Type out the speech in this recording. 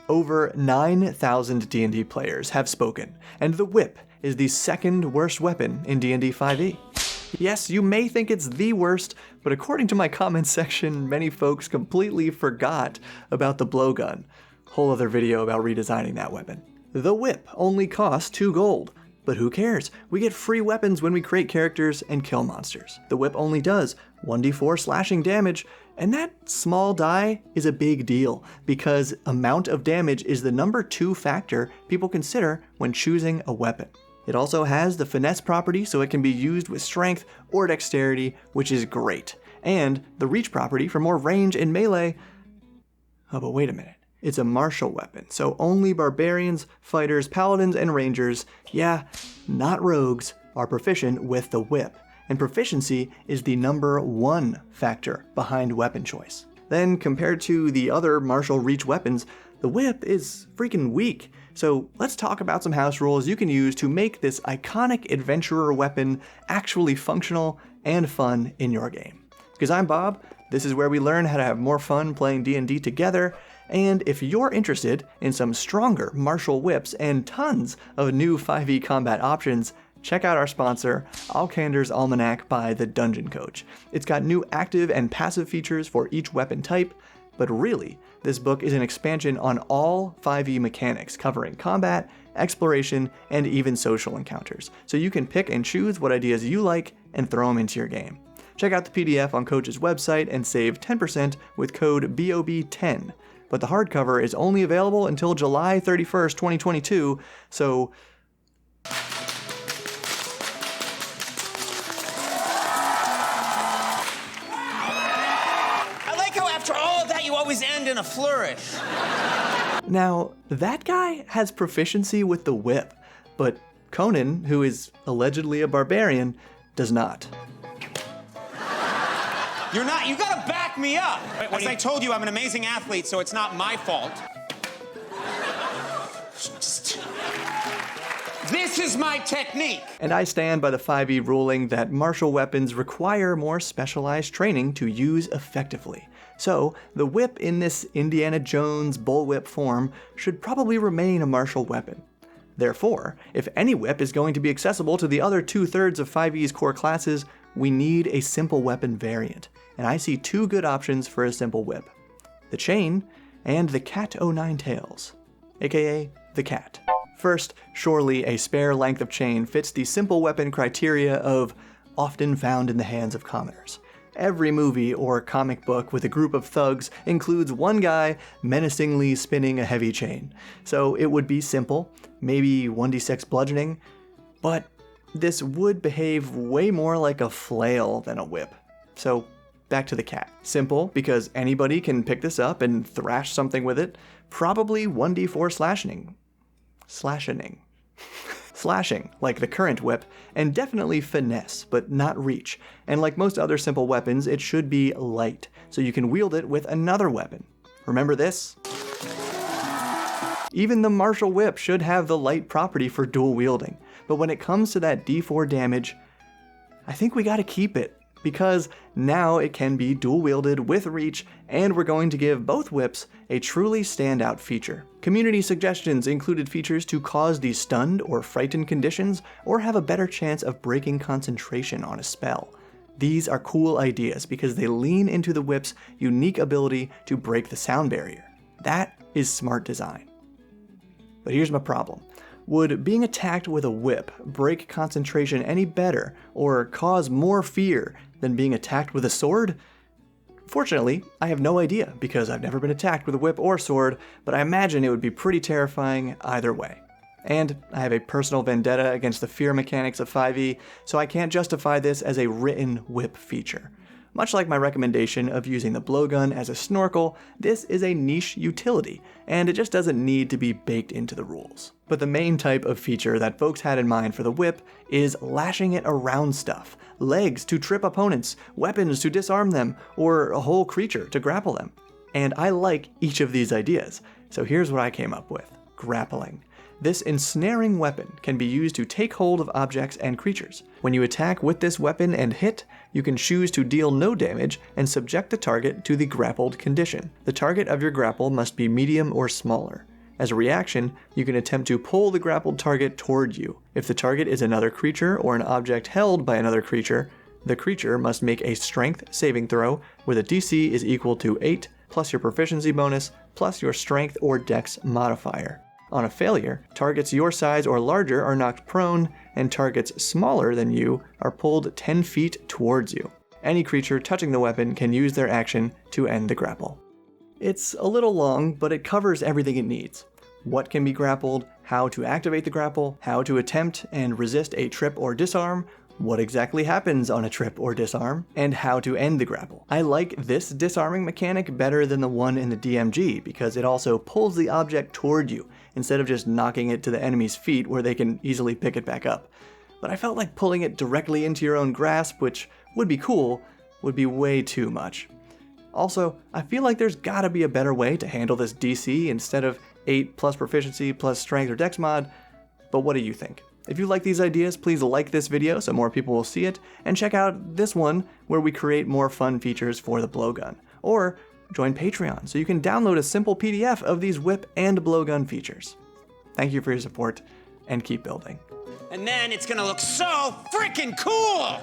Over 9,000 D&D players have spoken, and the whip is the second worst weapon in D&D 5e. Yes, you may think it's the worst, but according to my comments section, many folks completely forgot about the blowgun. Whole other video about redesigning that weapon. The whip only costs 2 gold, but who cares? We get free weapons when we create characters and kill monsters. The whip only does 1d4 slashing damage, and that small die is a big deal because amount of damage is the number 2 factor people consider when choosing a weapon. It also has the finesse property, so it can be used with strength or dexterity, which is great. And the reach property for more range in melee. Oh, but wait a minute. It's a martial weapon, so only barbarians, fighters, paladins, and rangers, yeah, not rogues, are proficient with the whip. And proficiency is the number 1 factor behind weapon choice. Then, compared to the other martial reach weapons, the whip is freaking weak. So let's talk about some house rules you can use to make this iconic adventurer weapon actually functional and fun in your game. Because I'm Bob, this is where we learn how to have more fun playing D&D together, and if you're interested in some stronger martial whips and tons of new 5e combat options, check out our sponsor, Alkander's Almanac by The Dungeon Coach. It's got new active and passive features for each weapon type, but really, this book is an expansion on all 5e mechanics, covering combat, exploration, and even social encounters. So you can pick and choose what ideas you like and throw them into your game. Check out the PDF on Coach's website and save 10% with code BOB10. But the hardcover is only available until July 31st, 2022, so always end in a flourish. Now, that guy has proficiency with the whip, but Conan, who is allegedly a barbarian, does not. You're not, you gotta back me up. As I told you, I'm an amazing athlete, so it's not my fault. This is my technique. And I stand by the 5e ruling that martial weapons require more specialized training to use effectively. So, the whip in this Indiana Jones bullwhip form should probably remain a martial weapon. Therefore, if any whip is going to be accessible to the other 2/3 of 5e's core classes, we need a simple weapon variant. And I see 2 good options for a simple whip. The chain and the cat o' 9 tails, aka the cat. First, surely a spare length of chain fits the simple weapon criteria of often found in the hands of commoners. Every movie or comic book with a group of thugs includes one guy menacingly spinning a heavy chain. So it would be simple, maybe 1d6 bludgeoning, but this would behave way more like a flail than a whip. So back to the cat. Simple, because anybody can pick this up and thrash something with it. Probably 1d4 slashing, like the current whip, and definitely finesse, but not reach. And like most other simple weapons, it should be light, so you can wield it with another weapon. Remember this? Even the martial whip should have the light property for dual wielding, but when it comes to that d4 damage, I think we gotta keep it, because now it can be dual wielded with reach, and we're going to give both whips a truly standout feature. Community suggestions included features to cause the stunned or frightened conditions, or have a better chance of breaking concentration on a spell. These are cool ideas because they lean into the whip's unique ability to break the sound barrier. That is smart design. But here's my problem. Would being attacked with a whip break concentration any better or cause more fear than being attacked with a sword? Fortunately, I have no idea because I've never been attacked with a whip or sword, but I imagine it would be pretty terrifying either way. And I have a personal vendetta against the fear mechanics of 5e, so I can't justify this as a written whip feature. Much like my recommendation of using the blowgun as a snorkel, this is a niche utility, and it just doesn't need to be baked into the rules. But the main type of feature that folks had in mind for the whip is lashing it around stuff. Legs to trip opponents, weapons to disarm them, or a whole creature to grapple them. And I like each of these ideas, so here's what I came up with. Grappling. This ensnaring weapon can be used to take hold of objects and creatures. When you attack with this weapon and hit, you can choose to deal no damage and subject the target to the grappled condition. The target of your grapple must be medium or smaller. As a reaction, you can attempt to pull the grappled target toward you. If the target is another creature or an object held by another creature, the creature must make a strength saving throw where the DC is equal to 8 plus your proficiency bonus plus your strength or dex modifier. On a failure, targets your size or larger are knocked prone, and targets smaller than you are pulled 10 feet towards you. Any creature touching the weapon can use their action to end the grapple. It's a little long, but it covers everything it needs. What can be grappled, how to activate the grapple, how to attempt and resist a trip or disarm, what exactly happens on a trip or disarm, and how to end the grapple. I like this disarming mechanic better than the one in the DMG because it also pulls the object toward you instead of just knocking it to the enemy's feet where they can easily pick it back up. But I felt like pulling it directly into your own grasp, which would be cool, would be way too much. Also, I feel like there's gotta be a better way to handle this DC instead of 8 plus proficiency plus strength or dex mod, but what do you think? If you like these ideas, please like this video so more people will see it, and check out this one where we create more fun features for the blowgun. Or join Patreon so you can download a simple PDF of these whip and blowgun features. Thank you for your support, and keep building. And then it's gonna look so freaking cool!